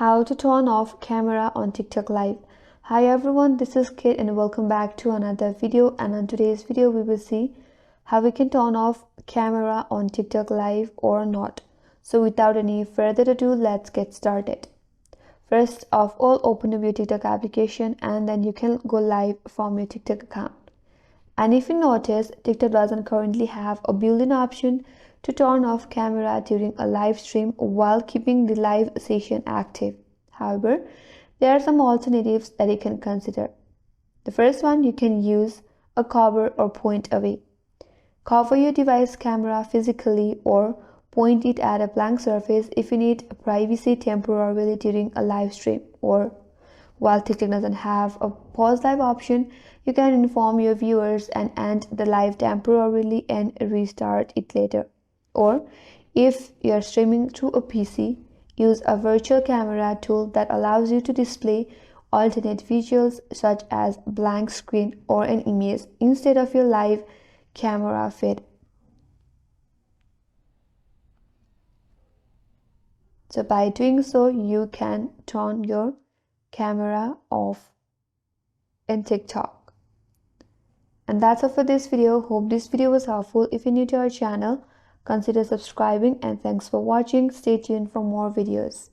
How to turn off camera on TikTok Live. Hi everyone, this is Kit and welcome back to another video, and on today's video we will see how we can turn off camera on TikTok Live or not. So without any further ado, let's get started. First of all, open up your TikTok application and then you can go live from your TikTok account. And if you notice, TikTok doesn't currently have a built-in option to turn off camera during a live stream while keeping the live session active. However, there are some alternatives that you can consider. The first one, you can use a cover or point away. Cover your device camera physically or point it at a blank surface if you need privacy temporarily during a live stream. Or while TikTok doesn't have a pause live option, you can inform your viewers and end the live temporarily and restart it later. Or if you're streaming through a PC, use a virtual camera tool that allows you to display alternate visuals such as blank screen or an image instead of your live camera feed. So by doing so, you can turn your camera off in TikTok. And that's all for this video. Hope this video was helpful. If you're new to our channel, consider subscribing, and thanks for watching. Stay tuned for more videos.